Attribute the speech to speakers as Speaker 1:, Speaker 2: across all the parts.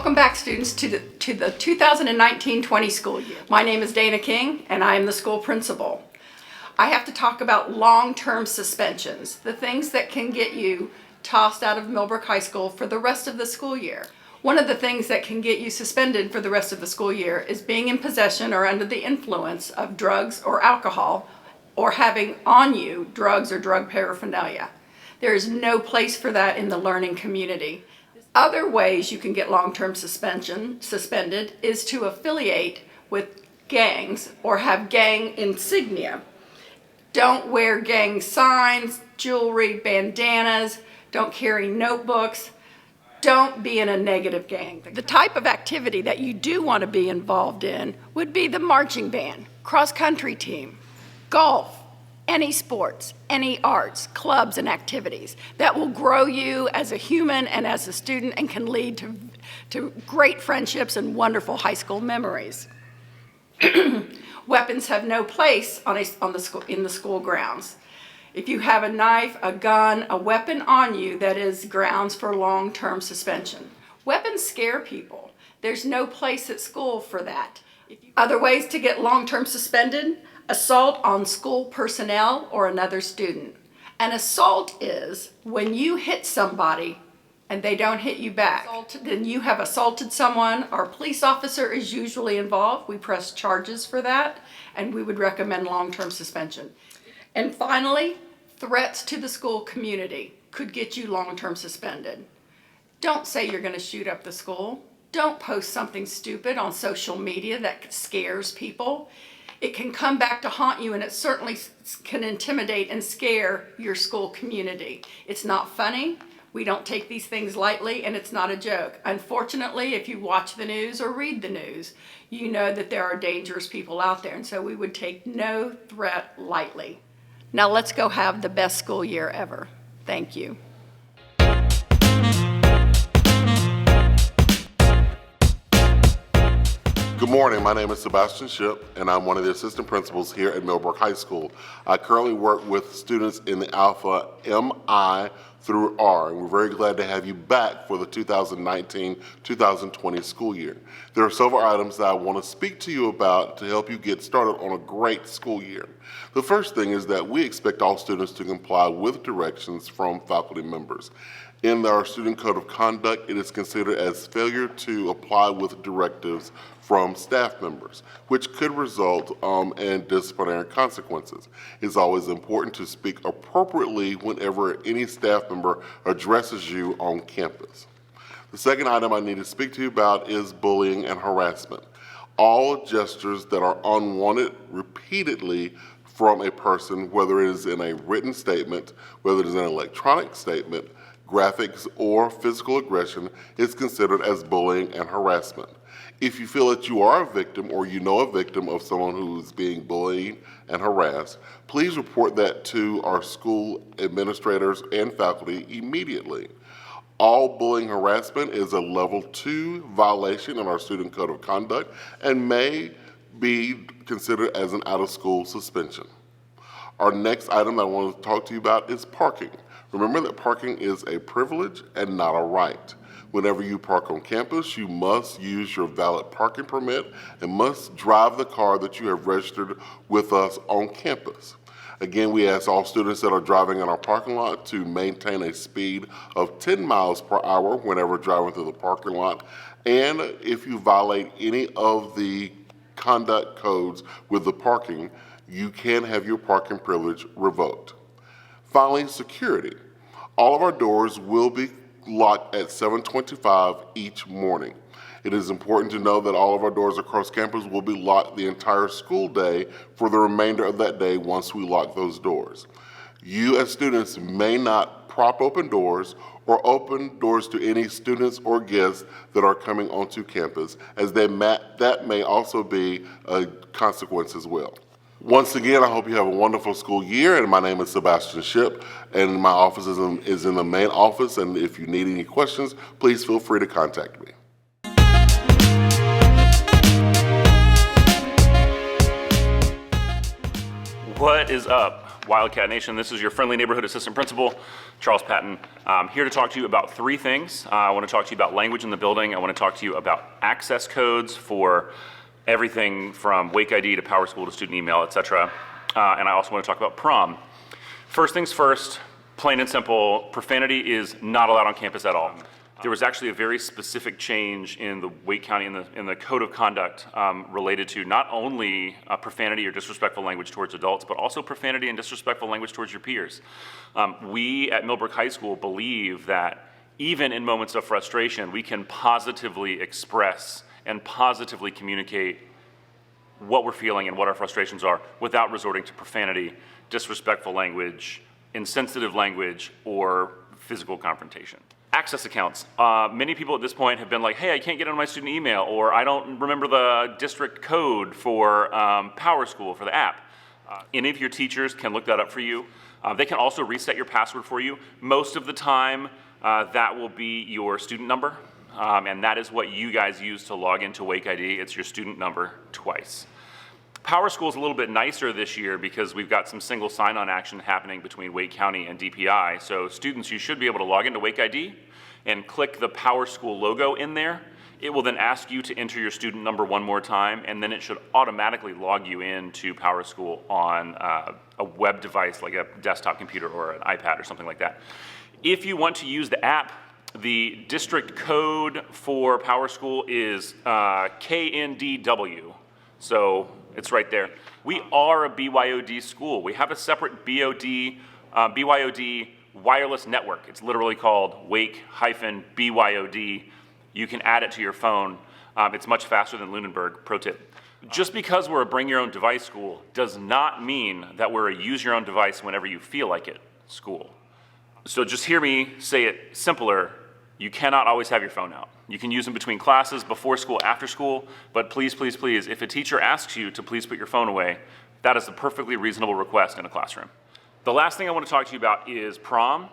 Speaker 1: Welcome back, students, to the 2019-20 school year. My name is Dana King, and I am the school principal. I have to talk about long-term suspensions, the things that can get you tossed out of Millbrook High School for the rest of the school year. One of the things that can get you suspended for the rest of the school year is being in possession or under the influence of drugs or alcohol, or having on you drugs or drug paraphernalia. There is no place for that in the learning community. Other ways you can get long-term suspended is to affiliate with gangs or have gang insignia. Don't wear gang signs, jewelry, bandanas, don't carry notebooks, don't be in a negative gang. The type of activity that you do want to be involved in would be the marching band, cross-country team, golf, any sports, any arts, clubs, and activities that will grow you as a human and as a student and can lead to great friendships and wonderful high school memories. Weapons have no place in the school grounds. If you have a knife, a gun, a weapon on you, that is grounds for long-term suspension. Weapons scare people. There's no place at school for that. Other ways to get long-term suspended: assault on school personnel or another student. An assault is when you hit somebody and they don't hit you back. Then you have assaulted someone. Our police officer is usually involved. We press charges for that, and we would recommend long-term suspension. And finally, threats to the school community could get you long-term suspended. Don't say you're going to shoot up the school. Don't post something stupid on social media that scares people. It can come back to haunt you, and it certainly can intimidate and scare your school community. It's not funny. We don't take these things lightly, and it's not a joke. Unfortunately, if you watch the news or read the news, you know that there are dangerous people out there, and so we would take no threat lightly. Now let's go have the best school year ever. Thank you.
Speaker 2: Good morning, my name is Sebastian Ship, and I'm one of the assistant principals here at Millbrook High School. I currently work with students in the Alpha MI through R, and we're very glad to have you back for the 2019-2020 school year. There are several items that I want to speak to you about to help you get started on a great school year. The first thing is that we expect all students to comply with directions from faculty members. In our student code of conduct, it is considered as failure to apply with directives from staff members, which could result in disciplinary consequences. It's always important to speak appropriately whenever any staff member addresses you on campus. The second item I need to speak to you about is bullying and harassment. All gestures that are unwanted repeatedly from a person, whether it is in a written statement, whether it is an electronic statement, graphics, or physical aggression, is considered as bullying and harassment. If you feel that you are a victim or you know a victim of someone who is being bullied and harassed, please report that to our school administrators and faculty immediately. All bullying harassment is a level 2 violation in our student code of conduct and may be considered as an out-of-school suspension. Our next item I want to talk to you about is parking. Remember that parking is a privilege and not a right. Whenever you park on campus, you must use your valid parking permit and must drive the car that you have registered with us on campus. Again, we ask all students that are driving in our parking lot to maintain a speed of 10 miles per hour whenever driving through the parking lot. And if you violate any of the conduct codes with the parking, you can have your parking privilege revoked. Finally, security. All of our doors will be locked at 7:25 each morning. It is important to know that all of our doors across campus will be locked the entire school day for the remainder of that day once we lock those doors. You as students may not prop open doors or open doors to any students or guests that are coming onto campus, as that may also be a consequence as well. Once again, I hope you have a wonderful school year, and my name is Sebastian Ship, and my office is in the main office, and if you need any questions, please feel free to contact me.
Speaker 3: What is up? Wildcat Nation, this is your friendly neighborhood assistant principal, Charles Patton. I'm here to talk to you about three things. I want to talk to you about language in the building. I want to talk to you about access codes for everything from Wake ID to Power School to student email, etc. And I also want to talk about prom. First things first, plain and simple, profanity is not allowed on campus at all. There was actually a very specific change in the Wake County in the code of conduct related to not only profanity or disrespectful language towards adults, but also profanity and disrespectful language towards your peers. We at Millbrook High School believe that even in moments of frustration, we can positively express and positively communicate what we're feeling and what our frustrations are without resorting to profanity, disrespectful language, insensitive language, or physical confrontation. Access accounts. Many people at this point have been like, hey, I can't get on my student email, or I don't remember the district code for Power School for the app. Any of your teachers can look that up for you. They can also reset your password for you. Most of the time, that will be your student number, and that is what you guys use to log into Wake ID. It's your student number twice. Power School is a little bit nicer this year because we've got some single sign-on action happening between Wake County and DPI. So students, you should be able to log into Wake ID and click the Power School logo in there. It will then ask you to enter your student number one more time, and then it should automatically log you into Power School on a web device like a desktop computer or an iPad or something like that. If you want to use the app, the district code for Power School is KNDW. So it's right there. We are a BYOD school. We have a separate BYOD wireless network. It's literally called Wake-BYOD. You can add it to your phone. It's much faster than Lunenburg, pro tip. Just because we're a bring your own device school does not mean that we're a use your own device whenever you feel like it school. So just hear me say it simpler. You cannot always have your phone out. You can use them between classes, before school, after school, but please, please, please, if a teacher asks you to please put your phone away, that is a perfectly reasonable request in a classroom. The last thing I want to talk to you about is prom.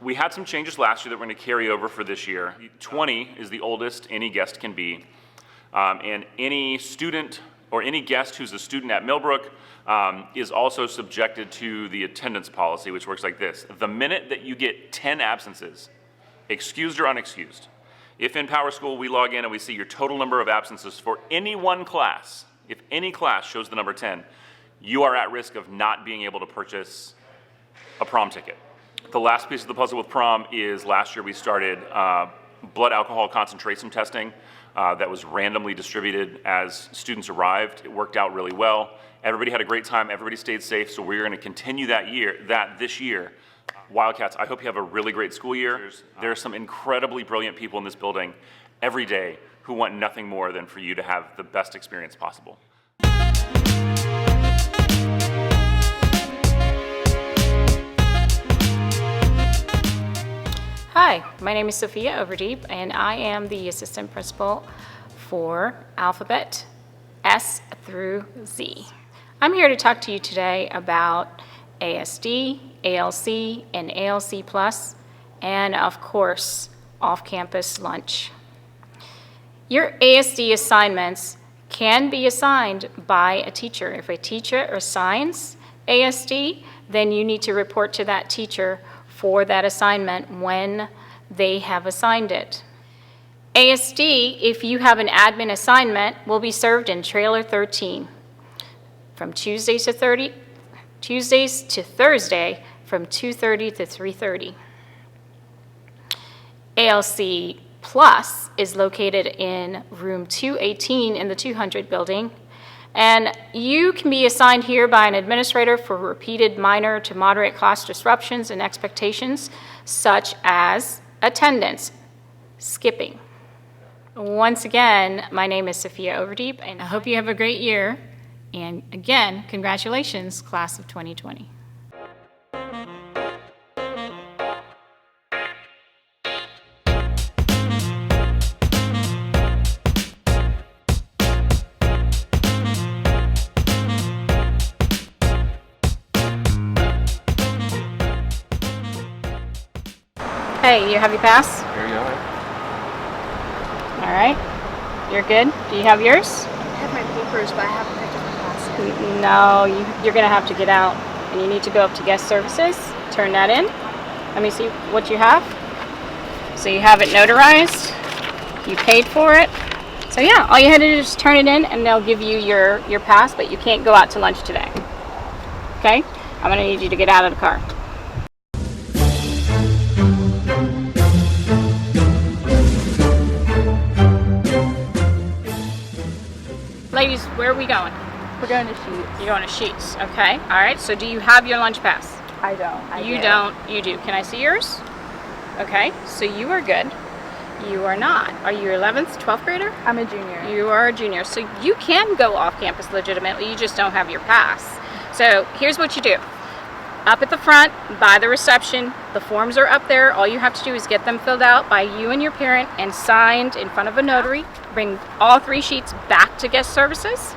Speaker 3: We had some changes last year that we're going to carry over for this year. 20 is the oldest any guest can be, and any student or any guest who's a student at Millbrook is also subjected to the attendance policy, which works like this. The minute that you get 10 absences, excused or unexcused, if in Power School we log in and we see your total number of absences for any one class, if any class shows the number 10, you are at risk of not being able to purchase a prom ticket. The last piece of the puzzle with prom is last year we started blood alcohol concentration testing that was randomly distributed as students arrived. It worked out really well. Everybody had a great time. Everybody stayed safe. So we're going to continue that this year. Wildcats, I hope you have a really great school year. There are some incredibly brilliant people in this building every day who want nothing more than for you to have the best experience possible.
Speaker 4: Hi, my name is Sophia Overdeep, and I am the assistant principal for Alphabet S through Z. I'm here to talk to you today about ASD, ALC, and ALC+, and of course, off-campus lunch. Your ASD assignments can be assigned by a teacher. If a teacher assigns ASD, then you need to report to that teacher for that assignment when they have assigned it. ASD, if you have an admin assignment, will be served in Trailer 13 from Tuesdays to Thursday from 2:30 to 3:30. ALC Plus is located in room 218 in the 200 building, and you can be assigned here by an administrator for repeated minor to moderate class disruptions and expectations, such as attendance, skipping. Once again, my name is Sophia Overdeep, and I hope you have a great year. And again, congratulations, class of 2020. Hey, you have your pass?
Speaker 5: Here you are.
Speaker 4: All right. You're good? Do you have yours?
Speaker 6: I have my papers, but I haven't picked up my classes.
Speaker 4: No, you're going to have to get out. and you need to go up to guest services, turn that in. Let me see what you have. So you have it notarized, you paid for it. So yeah, all you had to do is just turn it in and they'll give you your pass, but you can't go out to lunch today. Okay? I'm gonna need you to get out of the car. Ladies, where are we going?
Speaker 5: We're going to Sheets.
Speaker 4: You're going to Sheets, okay? All right, so do you have your lunch pass?
Speaker 5: I don't.
Speaker 4: You don't, you do. Can I see yours? Okay, so you are good. You are not. Are you 11th, 12th grader?
Speaker 5: I'm a junior.
Speaker 4: You are a junior, so you can go off campus legitimately, you just don't have your pass. So here's what you do. Up at the front, by the reception, the forms are up there. All you have to do is get them filled out by you and your parent and signed in front of a notary. Bring all 3 sheets back to guest services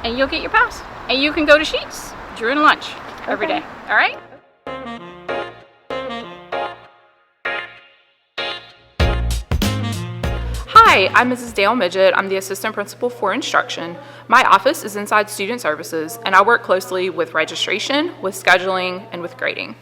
Speaker 4: and you'll get your pass. And you can go to Sheets during lunch every day, all right?
Speaker 6: Hi, I'm Mrs. Dale Midget. I'm the Assistant Principal for Instruction. My office is inside Student Services, and I work closely with registration, with scheduling, and with grading.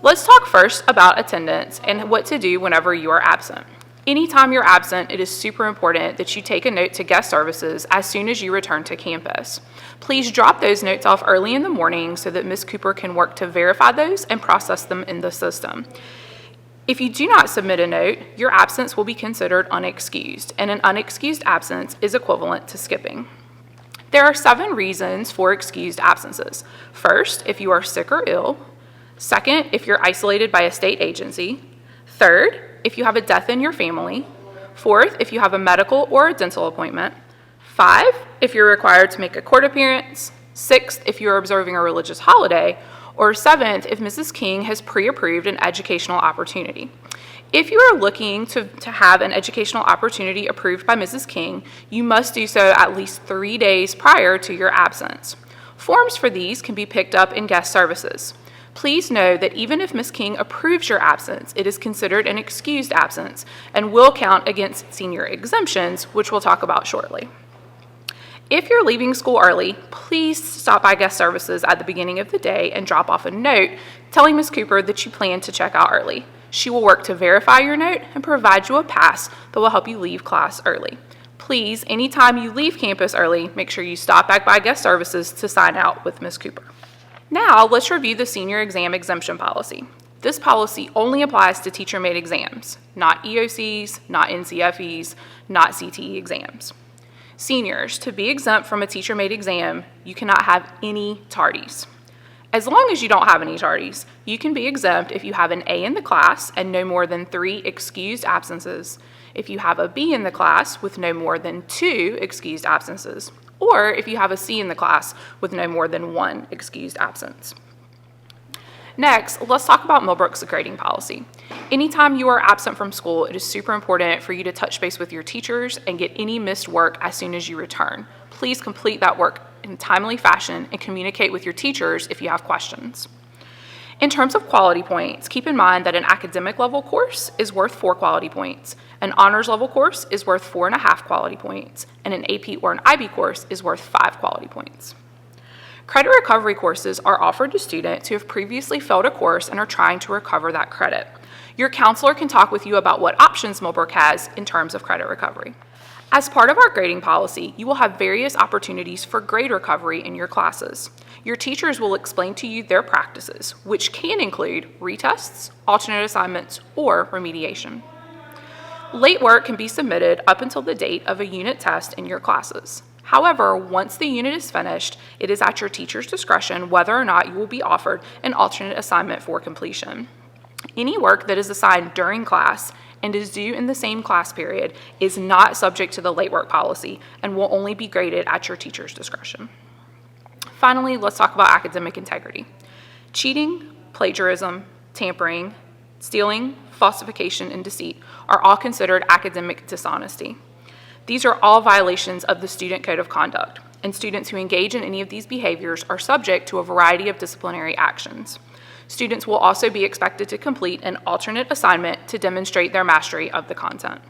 Speaker 6: Let's talk first about attendance and what to do whenever you are absent. Anytime you're absent, it is super important that you take a note to guest services as soon as you return to campus. Please drop those notes off early in the morning so that Ms. Cooper can work to verify those and process them in the system. If you do not submit a note, your absence will be considered unexcused, and an unexcused absence is equivalent to skipping. There are 7 reasons for excused absences. First, if you are sick or ill. Second, if you're isolated by a state agency. Third, if you have a death in your family. Fourth, if you have a medical or a dental appointment. 5, if you're required to make a court appearance. 6, if you're observing a religious holiday. Or 7th, if Mrs. King has pre-approved an educational opportunity. If you are looking to have an educational opportunity approved by Mrs. King, you must do so at least 3 days prior to your absence. Forms for these can be picked up in guest services. Please know that even if Ms. King approves your absence, it is considered an excused absence and will count against senior exemptions, which we'll talk about shortly. If you're leaving school early, please stop by guest services at the beginning of the day and drop off a note telling Ms. Cooper that you plan to check out early. She will work to verify your note and provide you a pass that will help you leave class early. Please, anytime you leave campus early, make sure you stop back by guest services to sign out with Ms. Cooper. Now, let's review the senior exam exemption policy. This policy only applies to teacher-made exams, not EOCs, not NCFEs, not CTE exams. Seniors, to be exempt from a teacher-made exam, you cannot have any tardies. As long as you don't have any tardies, you can be exempt if you have an A in the class and no more than 3 excused absences, if you have a B in the class with no more than 2 excused absences, or if you have a C in the class with no more than 1 excused absence. Next, let's talk about Millbrook's grading policy. Anytime you are absent from school, it is super important for you to touch base with your teachers and get any missed work as soon as you return. Please complete that work in a timely fashion and communicate with your teachers if you have questions. In terms of quality points, keep in mind that an academic level course is worth 4 quality points, an honors level course is worth 4.5 quality points, and an AP or an IB course is worth 5 quality points. Credit recovery courses are offered to students who have previously failed a course and are trying to recover that credit. Your counselor can talk with you about what options Millbrook has in terms of credit recovery. As part of our grading policy, you will have various opportunities for grade recovery in your classes. Your teachers will explain to you their practices, which can include retests, alternate assignments, or remediation. Late work can be submitted up until the date of a unit test in your classes. However, once the unit is finished, it is at your teacher's discretion whether or not you will be offered an alternate assignment for completion. Any work that is assigned during class and is due in the same class period is not subject to the late work policy and will only be graded at your teacher's discretion. Finally, let's talk about academic integrity. Cheating, plagiarism, tampering, stealing, falsification, and deceit are all considered academic dishonesty. These are all violations of the Student Code of Conduct, and students who engage in any of these behaviors are subject to a variety of disciplinary actions. Students will also be expected to complete an alternate assignment to demonstrate their mastery of the content.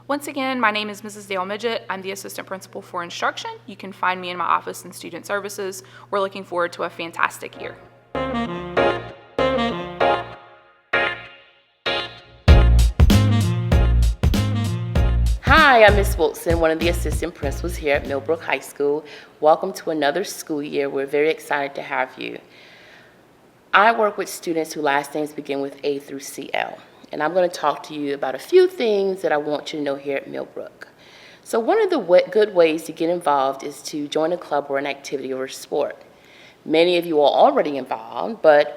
Speaker 6: Once again, my name is Mrs. Dale Midget. I'm the Assistant Principal for Instruction. You can find me in my office in Student Services. We're looking forward to a fantastic year.
Speaker 7: Hi, I'm Ms. Wilson, one of the assistant principals here at Millbrook High School. Welcome to another school year. We're very excited to have you. I work with students whose last names begin with A through CL, and I'm going to talk to you about a few things that I want you to know here at Millbrook. So one of the good ways to get involved is to join a club or an activity or a sport. Many of you are already involved, but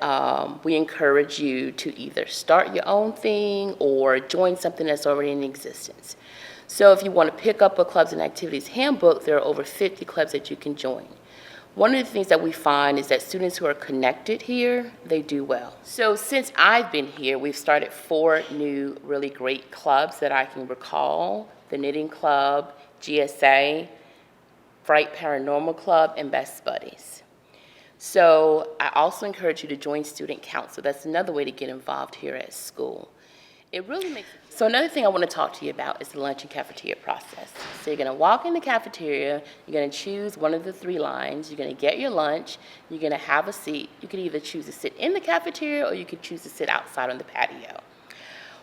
Speaker 7: we encourage you to either start your own thing or join something that's already in existence. So if you want to pick up a Clubs and Activities Handbook, there are over 50 clubs that you can join. One of the things that we find is that students who are connected here, they do well. So since I've been here, we've started 4 new really great clubs that I can recall: the Knitting Club, GSA, Fright Paranormal Club, and Best Buddies. So I also encourage you to join Student Council. That's another way to get involved here at school. So another thing I want to talk to you about is the lunch and cafeteria process. So you're going to walk in the cafeteria, you're going to choose one of the 3 lines, you're going to get your lunch, you're going to have a seat. You can either choose to sit in the cafeteria or you can choose to sit outside on the patio.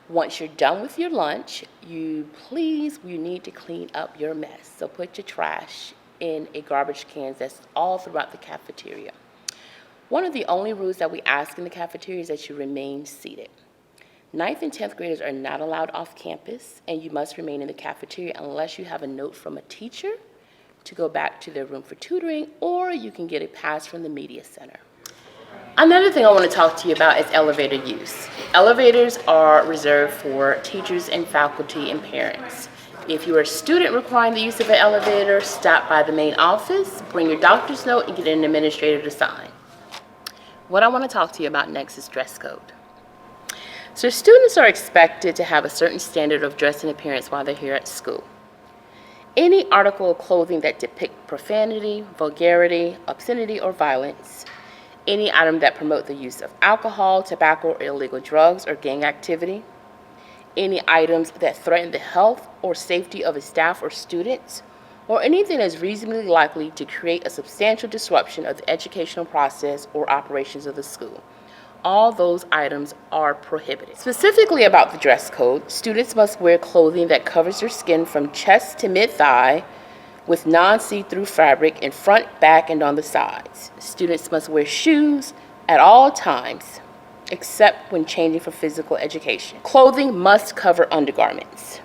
Speaker 7: Once you're done with your lunch, you need to clean up your mess. So put your trash in a garbage can that's all throughout the cafeteria. One of the only rules that we ask in the cafeteria is that you remain seated. 9th and 10th graders are not allowed off campus, and you must remain in the cafeteria unless you have a note from a teacher to go back to their room for tutoring, or you can get a pass from the media center. Another thing I want to talk to you about is elevator use. Elevators are reserved for teachers and faculty and parents. If you are a student requiring the use of an elevator, stop by the main office, bring your doctor's note, and get an administrator to sign. What I want to talk to you about next is dress code. So students are expected to have a certain standard of dress and appearance while they're here at school. Any article of clothing that depict profanity, vulgarity, obscenity, or violence, any item that promote the use of alcohol, tobacco, or illegal drugs or gang activity, any items that threaten the health or safety of a staff or students, or anything that is reasonably likely to create a substantial disruption of the educational process or operations of the school. All those items are prohibited. Specifically about the dress code, students must wear clothing that covers their skin from chest to mid-thigh with non-see-through fabric in front, back, and on the sides. Students must wear shoes at all times, except when changing for physical education. Clothing must cover undergarments.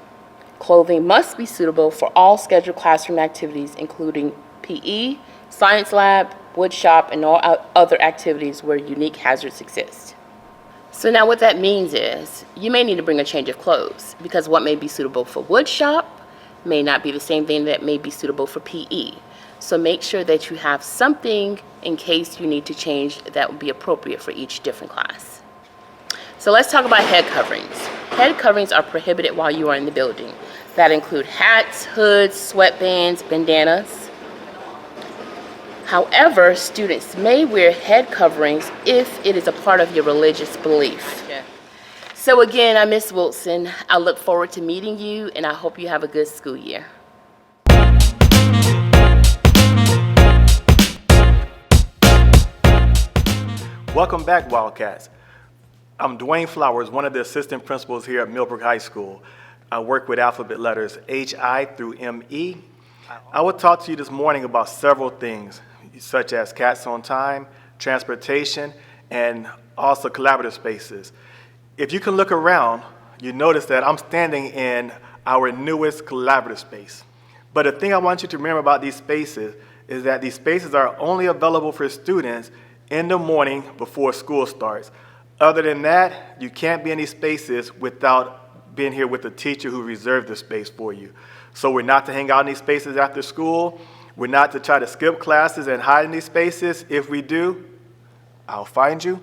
Speaker 7: Clothing must be suitable for all scheduled classroom activities, including PE, science lab, wood shop, and all other activities where unique hazards exist. So now what that means is you may need to bring a change of clothes because what may be suitable for wood shop may not be the same thing that may be suitable for PE. So make sure that you have something in case you need to change that would be appropriate for each different class. So let's talk about head coverings. Head coverings are prohibited while you are in the building. That include hats, hoods, sweatbands, bandanas. However, students may wear head coverings if it is a part of your religious belief. Okay. So again, I'm Ms. Wilson. I look forward to meeting you, and I hope you have a good school year.
Speaker 8: Welcome back, Wildcats. I'm Dwayne Flowers, one of the assistant principals here at Millbrook High School. I work with alphabet letters HI through ME. I will talk to you this morning about several things, such as Cats on Time, transportation, and also collaborative spaces. If you can look around, you notice that I'm standing in our newest collaborative space. But the thing I want you to remember about these spaces is that these spaces are only available for students in the morning before school starts. Other than that, you can't be in these spaces without being here with a teacher who reserved the space for you. So we're not to hang out in these spaces after school. We're not to try to skip classes and hide in these spaces. If we do, I'll find you.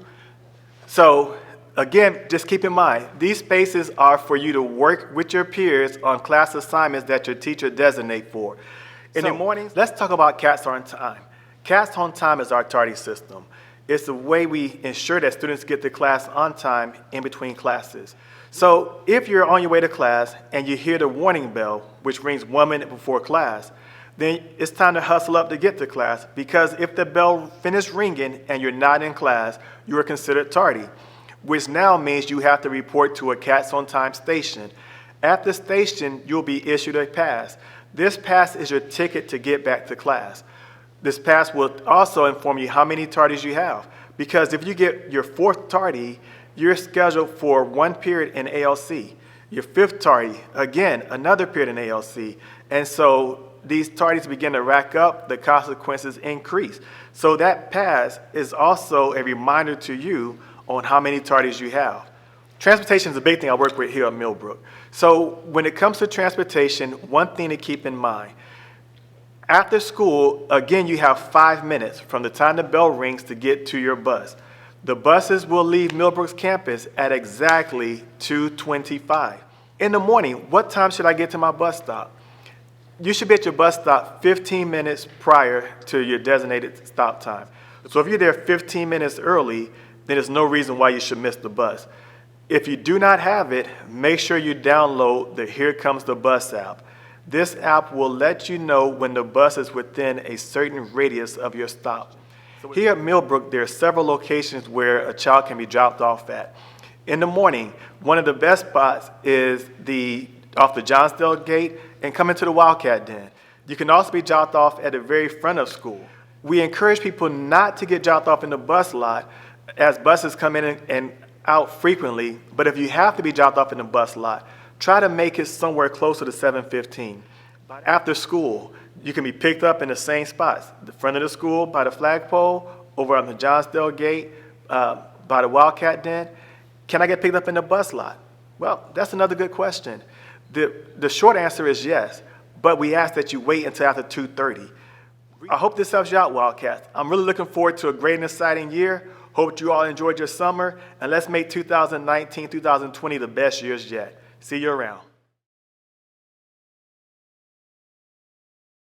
Speaker 8: So again, just keep in mind, these spaces are for you to work with your peers on class assignments that your teacher designate for. In the mornings, let's talk about Cats on Time. Cats on Time is our tardy system. It's the way we ensure that students get to class on time in between classes. So if you're on your way to class and you hear the warning bell, which rings 1 minute before class, then it's time to hustle up to get to class, because if the bell finished ringing and you're not in class, you are considered tardy, which now means you have to report to a Cats on Time station. At the station, you'll be issued a pass. This pass is your ticket to get back to class. This pass will also inform you how many tardies you have, because if you get your 4th tardy, you're scheduled for 1 period in ALC. Your 5th tardy, again, another period in ALC. And so these tardies begin to rack up, the consequences increase. So that pass is also a reminder to you on how many tardies you have. Transportation is a big thing I work with here at Millbrook. So when it comes to transportation, one thing to keep in mind, after school, again, you have 5 minutes from the time the bell rings to get to your bus. The buses will leave Millbrook's campus at exactly 2:25. In the morning, what time should I get to my bus stop? You should be at your bus stop 15 minutes prior to your designated stop time. So if you're there 15 minutes early, then there's no reason why you should miss the bus. If you do not have it, make sure you download the Here Comes the Bus app. This app will let you know when the bus is within a certain radius of your stop. Here at Millbrook, there are several locations where a child can be dropped off at. In the morning, one of the best spots is off the Johnsdale gate and come into the Wildcat Den. You can also be dropped off at the very front of school. We encourage people not to get dropped off in the bus lot, as buses come in and out frequently, but if you have to be dropped off in the bus lot, try to make it somewhere closer to 7:15. After school, you can be picked up in the same spots, the front of the school by the flagpole, over on the Johnsdale gate, by the Wildcat Den. Can I get picked up in the bus lot? Well, that's another good question. The short answer is yes, but we ask that you wait until after 2:30. I hope this helps you out, Wildcats. I'm really looking forward to a great and exciting year. Hope you all enjoyed your summer, and let's make 2019, 2020 the best years yet. See you around.